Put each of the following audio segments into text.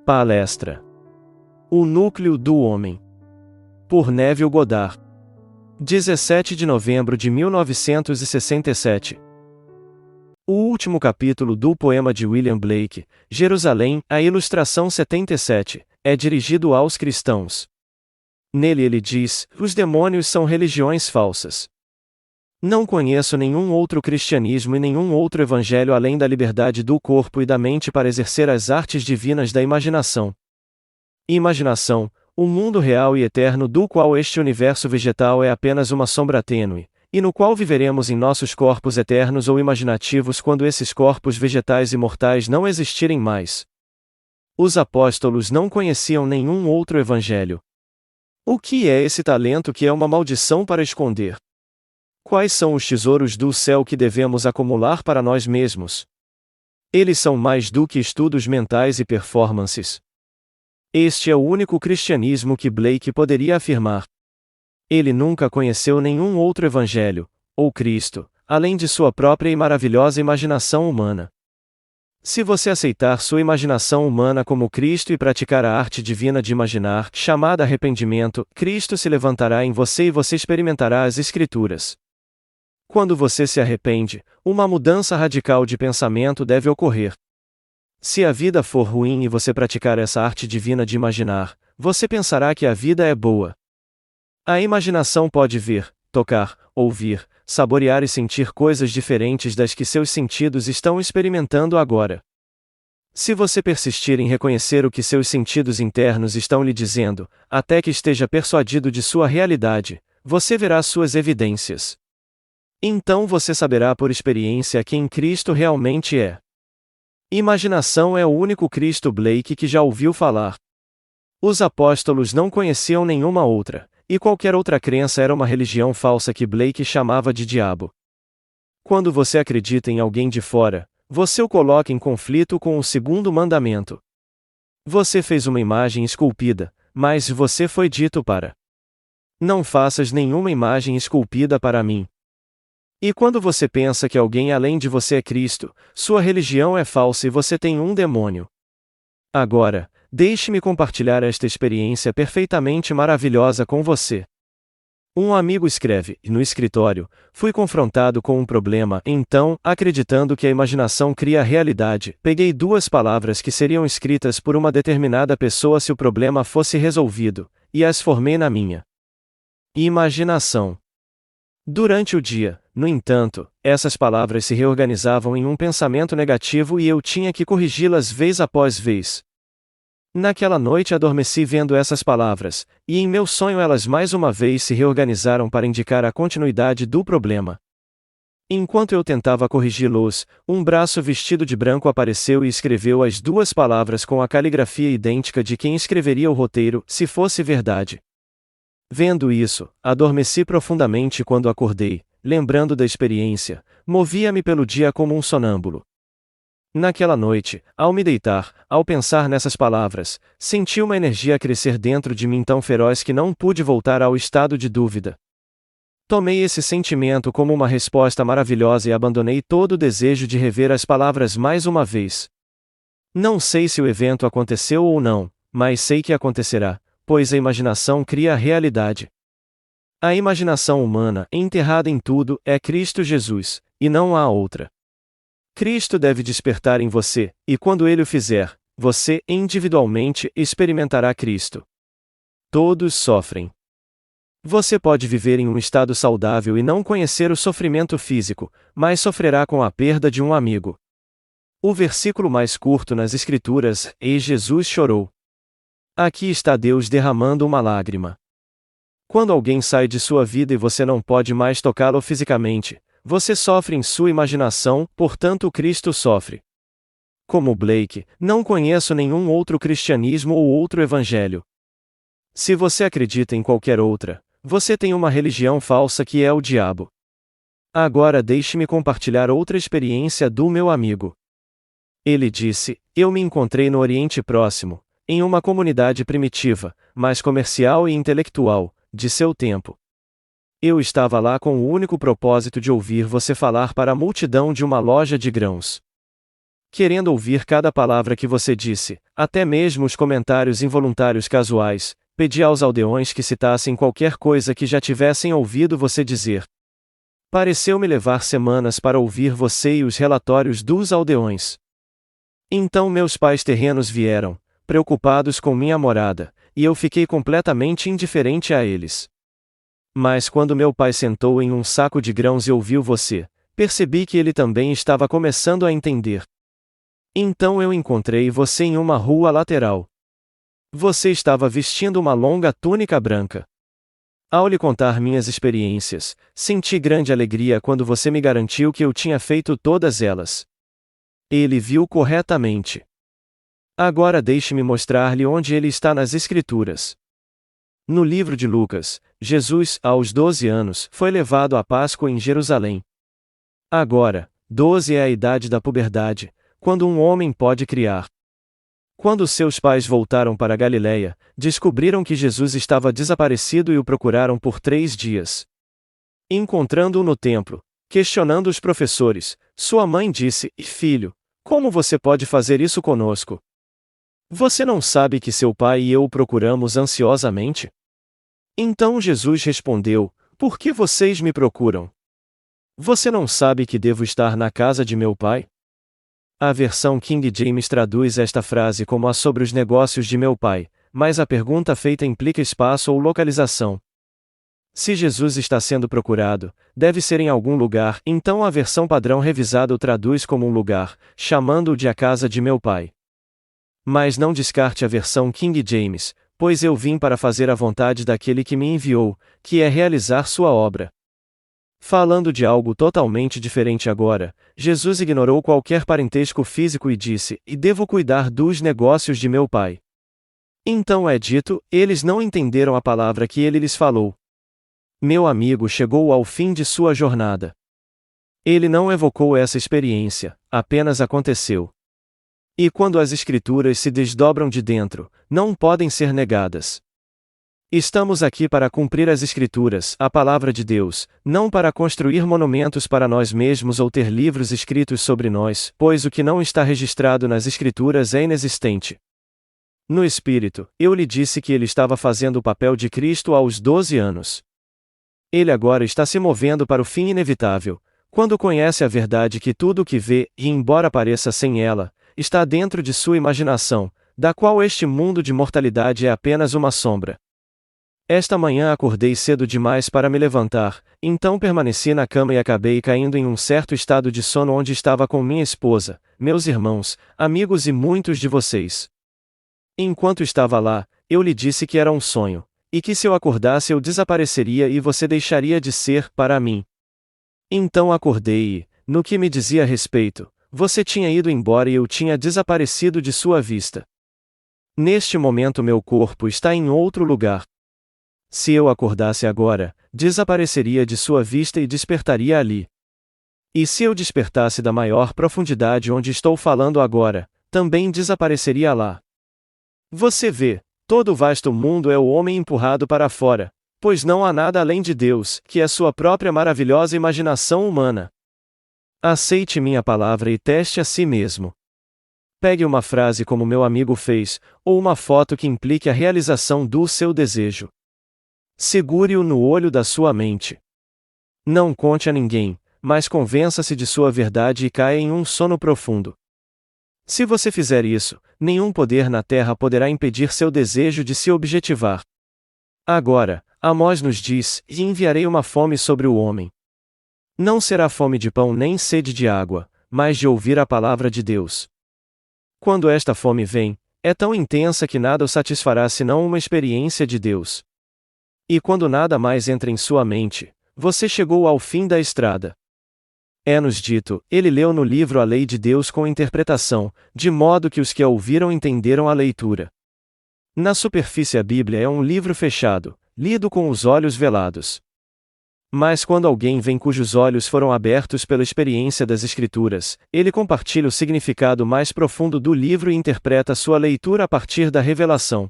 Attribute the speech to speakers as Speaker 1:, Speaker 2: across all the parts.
Speaker 1: Palestra. O núcleo do homem. Por Neville Goddard. 17 de novembro de 1967. O último capítulo do poema de William Blake, Jerusalém, a ilustração 77, é dirigido aos cristãos. Nele ele diz: os demônios são religiões falsas. Não conheço nenhum outro cristianismo e nenhum outro evangelho além da liberdade do corpo e da mente para exercer as artes divinas da imaginação. Imaginação, o mundo real e eterno do qual este universo vegetal é apenas uma sombra tênue, e no qual viveremos em nossos corpos eternos ou imaginativos quando esses corpos vegetais e mortais não existirem mais. Os apóstolos não conheciam nenhum outro evangelho. O que é esse talento que é uma maldição para esconder? Quais são os tesouros do céu que devemos acumular para nós mesmos? Eles são mais do que estudos mentais e performances. Este é o único cristianismo que Blake poderia afirmar. Ele nunca conheceu nenhum outro evangelho, ou Cristo, além de sua própria e maravilhosa imaginação humana. Se você aceitar sua imaginação humana como Cristo e praticar a arte divina de imaginar, chamada arrependimento, Cristo se levantará em você e você experimentará as Escrituras. Quando você se arrepende, uma mudança radical de pensamento deve ocorrer. Se a vida for ruim e você praticar essa arte divina de imaginar, você pensará que a vida é boa. A imaginação pode ver, tocar, ouvir, saborear e sentir coisas diferentes das que seus sentidos estão experimentando agora. Se você persistir em reconhecer o que seus sentidos internos estão lhe dizendo, até que esteja persuadido de sua realidade, você verá suas evidências. Então você saberá por experiência quem Cristo realmente é. Imaginação é o único Cristo Blake que já ouviu falar. Os apóstolos não conheciam nenhuma outra, e qualquer outra crença era uma religião falsa que Blake chamava de diabo. Quando você acredita em alguém de fora, você o coloca em conflito com o segundo mandamento. Você fez uma imagem esculpida, mas você foi dito para: não faças nenhuma imagem esculpida para mim. E quando você pensa que alguém além de você é Cristo, sua religião é falsa e você tem um demônio. Agora, deixe-me compartilhar esta experiência perfeitamente maravilhosa com você. Um amigo escreve: no escritório, fui confrontado com um problema, então, acreditando que a imaginação cria a realidade, peguei duas palavras que seriam escritas por uma determinada pessoa se o problema fosse resolvido, e as formei na minha imaginação. Durante o dia, no entanto, essas palavras se reorganizavam em um pensamento negativo e eu tinha que corrigi-las vez após vez. Naquela noite adormeci vendo essas palavras, e em meu sonho elas mais uma vez se reorganizaram para indicar a continuidade do problema. Enquanto eu tentava corrigi-los, um braço vestido de branco apareceu e escreveu as duas palavras com a caligrafia idêntica de quem escreveria o roteiro, se fosse verdade. Vendo isso, adormeci profundamente quando acordei, lembrando da experiência, movia-me pelo dia como um sonâmbulo. Naquela noite, ao me deitar, ao pensar nessas palavras, senti uma energia crescer dentro de mim tão feroz que não pude voltar ao estado de dúvida. Tomei esse sentimento como uma resposta maravilhosa e abandonei todo o desejo de rever as palavras mais uma vez. Não sei se o evento aconteceu ou não, mas sei que acontecerá, pois a imaginação cria a realidade. A imaginação humana, enterrada em tudo, é Cristo Jesus, e não há outra. Cristo deve despertar em você, e quando ele o fizer, você, individualmente, experimentará Cristo. Todos sofrem. Você pode viver em um estado saudável e não conhecer o sofrimento físico, mas sofrerá com a perda de um amigo. O versículo mais curto nas Escrituras: e Jesus chorou. Aqui está Deus derramando uma lágrima. Quando alguém sai de sua vida e você não pode mais tocá-lo fisicamente, você sofre em sua imaginação, portanto Cristo sofre. Como Blake, não conheço nenhum outro cristianismo ou outro evangelho. Se você acredita em qualquer outra, você tem uma religião falsa que é o diabo. Agora deixe-me compartilhar outra experiência do meu amigo. Ele disse: eu me encontrei no Oriente Próximo, em uma comunidade primitiva, mas comercial e intelectual, de seu tempo. Eu estava lá com o único propósito de ouvir você falar para a multidão de uma loja de grãos. querendo ouvir cada palavra que você disse, até mesmo os comentários involuntários casuais. Pedi aos aldeões que citassem qualquer coisa que já tivessem ouvido você dizer. Pareceu-me levar semanas para ouvir você e os relatórios dos aldeões. Então meus pais terrenos vieram, preocupados com minha morada, e eu fiquei completamente indiferente a eles. Mas quando meu pai sentou em um saco de grãos e ouviu você, percebi que ele também estava começando a entender. Então eu encontrei você em uma rua lateral. Você estava vestindo uma longa túnica branca. Ao lhe contar minhas experiências, senti grande alegria quando você me garantiu que eu tinha feito todas elas. Ele viu corretamente. Agora deixe-me mostrar-lhe onde ele está nas Escrituras. No livro de Lucas, Jesus, aos 12 anos, foi levado à Páscoa em Jerusalém. Agora, 12 é a idade da puberdade, quando um homem pode criar. Quando seus pais voltaram para Galiléia, descobriram que Jesus estava desaparecido e o procuraram por 3 dias. Encontrando-o no templo, questionando os professores, sua mãe disse: Filho, como você pode fazer isso conosco? Você não sabe que seu pai e eu o procuramos ansiosamente? Então Jesus respondeu: Por que vocês me procuram? Você não sabe que devo estar na casa de meu pai? A versão King James traduz esta frase como a sobre os negócios de meu pai, mas a pergunta feita implica espaço ou localização. Se Jesus está sendo procurado, deve ser em algum lugar, então a versão padrão revisada o traduz como um lugar, chamando-o de a casa de meu pai. Mas não descarte a versão King James, pois eu vim para fazer a vontade daquele que me enviou, que é realizar sua obra. Falando de algo totalmente diferente agora, Jesus ignorou qualquer parentesco físico e disse: E devo cuidar dos negócios de meu pai. Então é dito, eles não entenderam a palavra que ele lhes falou. Meu amigo chegou ao fim de sua jornada. Ele não evocou essa experiência, apenas aconteceu. E quando as Escrituras se desdobram de dentro, não podem ser negadas. Estamos aqui para cumprir as Escrituras, a palavra de Deus, não para construir monumentos para nós mesmos ou ter livros escritos sobre nós, pois o que não está registrado nas Escrituras é inexistente. No Espírito, eu lhe disse que ele estava fazendo o papel de Cristo aos 12 anos. Ele agora está se movendo para o fim inevitável, quando conhece a verdade que tudo o que vê, e embora pareça sem ela, está dentro de sua imaginação, da qual este mundo de mortalidade é apenas uma sombra. Esta manhã acordei cedo demais para me levantar, então permaneci na cama e acabei caindo em um certo estado de sono onde estava com minha esposa, meus irmãos, amigos e muitos de vocês. Enquanto estava lá, eu lhe disse que era um sonho, e que se eu acordasse eu desapareceria e você deixaria de ser para mim. Então acordei e, no que me dizia a respeito, você tinha ido embora e eu tinha desaparecido de sua vista. Neste momento meu corpo está em outro lugar. Se eu acordasse agora, desapareceria de sua vista e despertaria ali. E se eu despertasse da maior profundidade onde estou falando agora, também desapareceria lá. Você vê, todo o vasto mundo é o homem empurrado para fora, pois não há nada além de Deus, que é sua própria maravilhosa imaginação humana. Aceite minha palavra e teste a si mesmo. Pegue uma frase como meu amigo fez, ou uma foto que implique a realização do seu desejo. Segure-o no olho da sua mente. Não conte a ninguém, mas convença-se de sua verdade e caia em um sono profundo. Se você fizer isso, nenhum poder na terra poderá impedir seu desejo de se objetivar. Agora, Amós nos diz: E enviarei uma fome sobre o homem. Não será fome de pão nem sede de água, mas de ouvir a palavra de Deus. Quando esta fome vem, é tão intensa que nada o satisfará senão uma experiência de Deus. E quando nada mais entra em sua mente, você chegou ao fim da estrada. É-nos dito, ele leu no livro a lei de Deus com interpretação, de modo que os que a ouviram entenderam a leitura. Na superfície a Bíblia é um livro fechado, lido com os olhos velados. Mas quando alguém vem cujos olhos foram abertos pela experiência das Escrituras, ele compartilha o significado mais profundo do livro e interpreta sua leitura a partir da revelação.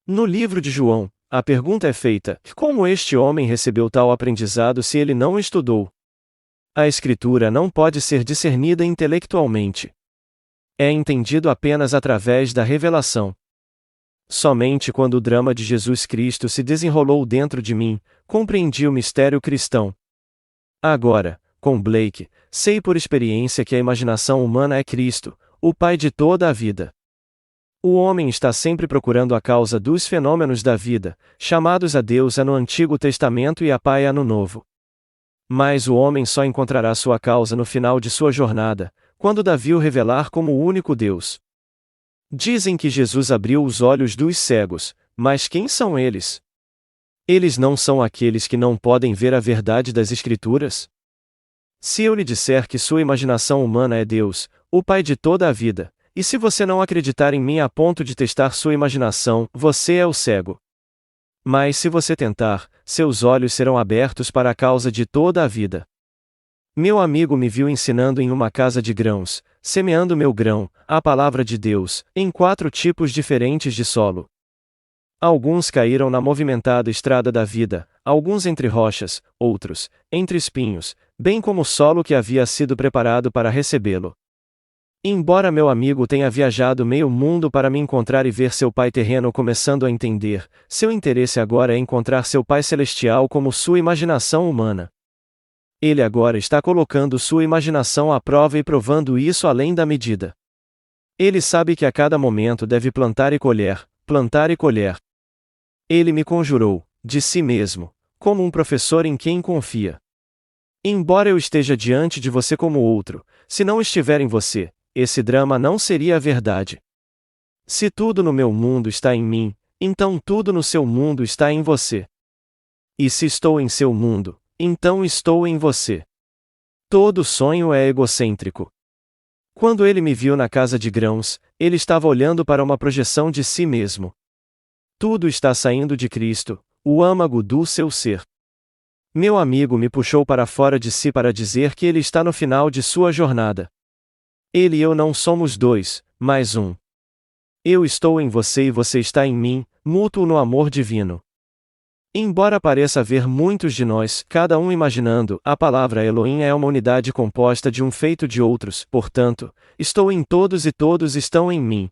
Speaker 1: No livro de João, a pergunta é feita: como este homem recebeu tal aprendizado se ele não estudou? A Escritura não pode ser discernida intelectualmente. É entendido apenas através da revelação. Somente quando o drama de Jesus Cristo se desenrolou dentro de mim, compreendi o mistério cristão. Agora, com Blake, sei por experiência que a imaginação humana é Cristo, o Pai de toda a vida. O homem está sempre procurando a causa dos fenômenos da vida, chamados a Deus no Antigo Testamento e a Pai no Novo. Mas o homem só encontrará sua causa no final de sua jornada, quando Davi o revelar como o único Deus. Dizem que Jesus abriu os olhos dos cegos, mas quem são eles? Eles não são aqueles que não podem ver a verdade das Escrituras? Se eu lhe disser que sua imaginação humana é Deus, o Pai de toda a vida, e se você não acreditar em mim a ponto de testar sua imaginação, você é o cego. Mas se você tentar, seus olhos serão abertos para a causa de toda a vida. Meu amigo me viu ensinando em uma casa de grãos, semeando meu grão, a palavra de Deus, em 4 tipos diferentes de solo. Alguns caíram na movimentada estrada da vida, alguns entre rochas, outros, entre espinhos, bem como o solo que havia sido preparado para recebê-lo. Embora meu amigo tenha viajado meio mundo para me encontrar e ver seu pai terreno começando a entender, seu interesse agora é encontrar seu pai celestial como sua imaginação humana. Ele agora está colocando sua imaginação à prova e provando isso além da medida. Ele sabe que a cada momento deve plantar e colher, plantar e colher. Ele me conjurou, de si mesmo, como um professor em quem confia. Embora eu esteja diante de você como outro, se não estiver em você, esse drama não seria a verdade. Se tudo no meu mundo está em mim, então tudo no seu mundo está em você. E se estou em seu mundo, então estou em você. Todo sonho é egocêntrico. Quando ele me viu na casa de grãos, ele estava olhando para uma projeção de si mesmo. Tudo está saindo de Cristo, o âmago do seu ser. Meu amigo me puxou para fora de si para dizer que ele está no final de sua jornada. Ele e eu não somos 2, mas 1. Eu estou em você e você está em mim, mútuo no amor divino. Embora pareça haver muitos de nós, cada um imaginando, a palavra Elohim é uma unidade composta de um feito de outros, portanto, estou em todos e todos estão em mim.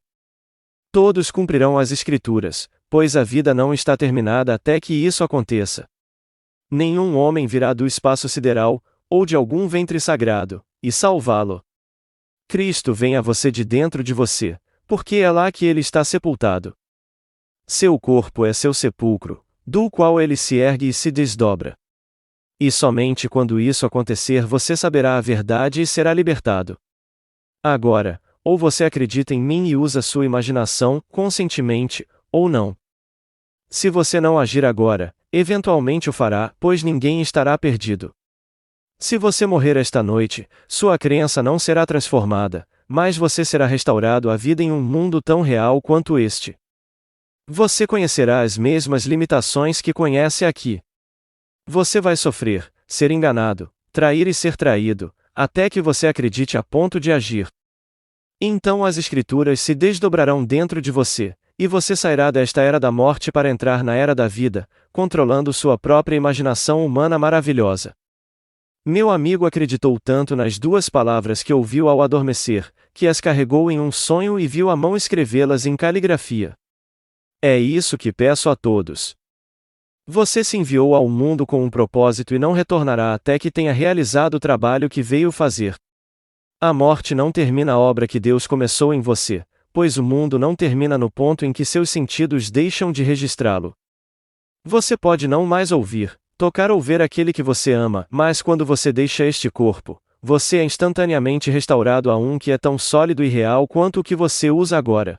Speaker 1: Todos cumprirão as Escrituras, pois a vida não está terminada até que isso aconteça. Nenhum homem virá do espaço sideral, ou de algum ventre sagrado, e salvá-lo. Cristo vem a você de dentro de você, porque é lá que ele está sepultado. Seu corpo é seu sepulcro, do qual ele se ergue e se desdobra. E somente quando isso acontecer você saberá a verdade e será libertado. Agora, ou você acredita em mim e usa sua imaginação, conscientemente, ou não. Se você não agir agora, eventualmente o fará, pois ninguém estará perdido. Se você morrer esta noite, sua crença não será transformada, mas você será restaurado à vida em um mundo tão real quanto este. Você conhecerá as mesmas limitações que conhece aqui. Você vai sofrer, ser enganado, trair e ser traído, até que você acredite a ponto de agir. Então as Escrituras se desdobrarão dentro de você, e você sairá desta era da morte para entrar na era da vida, controlando sua própria imaginação humana maravilhosa. Meu amigo acreditou tanto nas 2 palavras que ouviu ao adormecer, que as carregou em um sonho e viu a mão escrevê-las em caligrafia. É isso que peço a todos. Você se enviou ao mundo com um propósito e não retornará até que tenha realizado o trabalho que veio fazer. A morte não termina a obra que Deus começou em você, pois o mundo não termina no ponto em que seus sentidos deixam de registrá-lo. Você pode não mais ouvir, tocar ou ver aquele que você ama, mas quando você deixa este corpo, você é instantaneamente restaurado a um que é tão sólido e real quanto o que você usa agora.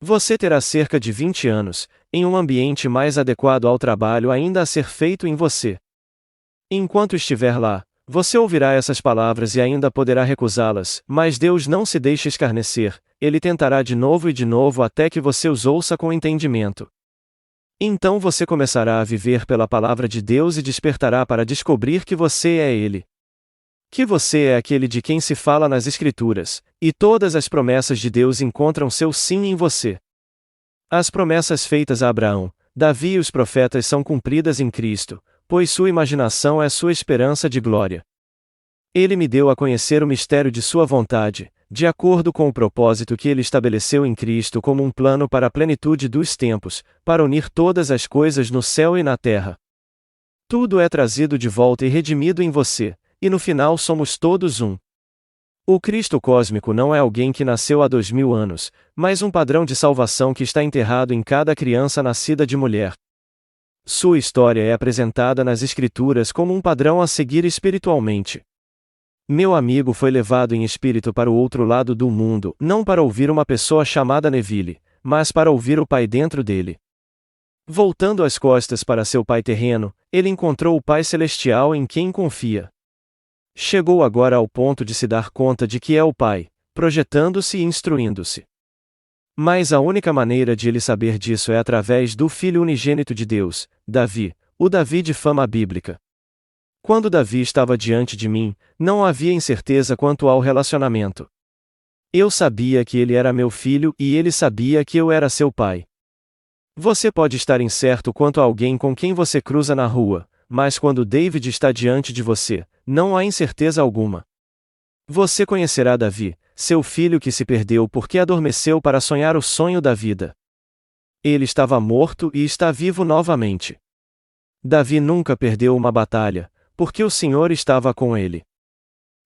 Speaker 1: Você terá cerca de 20 anos, em um ambiente mais adequado ao trabalho ainda a ser feito em você. Enquanto estiver lá, você ouvirá essas palavras e ainda poderá recusá-las, mas Deus não se deixa escarnecer, Ele tentará de novo e de novo até que você os ouça com entendimento. Então você começará a viver pela palavra de Deus e despertará para descobrir que você é Ele. Que você é aquele de quem se fala nas Escrituras, e todas as promessas de Deus encontram seu sim em você. As promessas feitas a Abraão, Davi e os profetas são cumpridas em Cristo, pois sua imaginação é sua esperança de glória. Ele me deu a conhecer o mistério de sua vontade, de acordo com o propósito que ele estabeleceu em Cristo como um plano para a plenitude dos tempos, para unir todas as coisas no céu e na terra. Tudo é trazido de volta e redimido em você, e no final somos todos um. O Cristo cósmico não é alguém que nasceu há 2000 anos, mas um padrão de salvação que está enterrado em cada criança nascida de mulher. Sua história é apresentada nas Escrituras como um padrão a seguir espiritualmente. Meu amigo foi levado em espírito para o outro lado do mundo, não para ouvir uma pessoa chamada Neville, mas para ouvir o Pai dentro dele. Voltando as costas para seu pai terreno, ele encontrou o Pai celestial em quem confia. Chegou agora ao ponto de se dar conta de que é o Pai, projetando-se e instruindo-se. Mas a única maneira de ele saber disso é através do Filho unigênito de Deus, Davi, o Davi de fama bíblica. Quando Davi estava diante de mim, não havia incerteza quanto ao relacionamento. Eu sabia que ele era meu filho e ele sabia que eu era seu pai. Você pode estar incerto quanto a alguém com quem você cruza na rua, mas quando David está diante de você, não há incerteza alguma. Você conhecerá Davi, seu filho que se perdeu porque adormeceu para sonhar o sonho da vida. Ele estava morto e está vivo novamente. Davi nunca perdeu uma batalha, porque o Senhor estava com ele.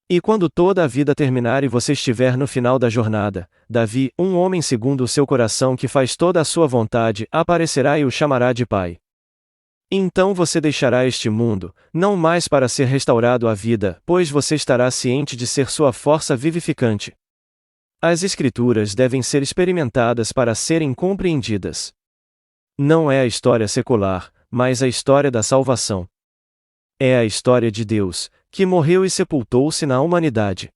Speaker 1: E quando toda a vida terminar e você estiver no final da jornada, Davi, um homem segundo o seu coração que faz toda a sua vontade, aparecerá e o chamará de pai. Então você deixará este mundo, não mais para ser restaurado à vida, pois você estará ciente de ser sua força vivificante. As Escrituras devem ser experimentadas para serem compreendidas. Não é a história secular, mas a história da salvação. É a história de Deus, que morreu e sepultou-se na humanidade.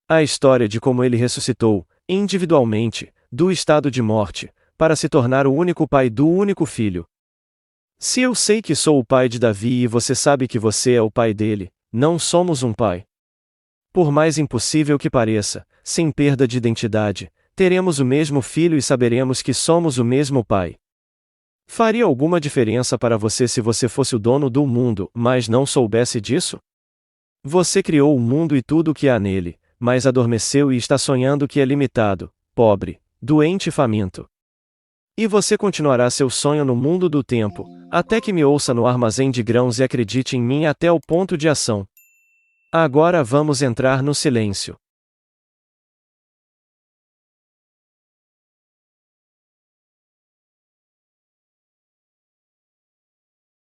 Speaker 1: A história de como ele ressuscitou, individualmente, do estado de morte, para se tornar o único pai do único filho. Se eu sei que sou o pai de Davi e você sabe que você é o pai dele, não somos um pai. Por mais impossível que pareça, sem perda de identidade, teremos o mesmo filho e saberemos que somos o mesmo pai. Faria alguma diferença para você se você fosse o dono do mundo, mas não soubesse disso? Você criou o mundo e tudo o que há nele, mas adormeceu e está sonhando que é limitado, pobre, doente e faminto. E você continuará seu sonho no mundo do tempo, até que me ouça no armazém de grãos e acredite em mim até o ponto de ação. Agora vamos entrar no silêncio.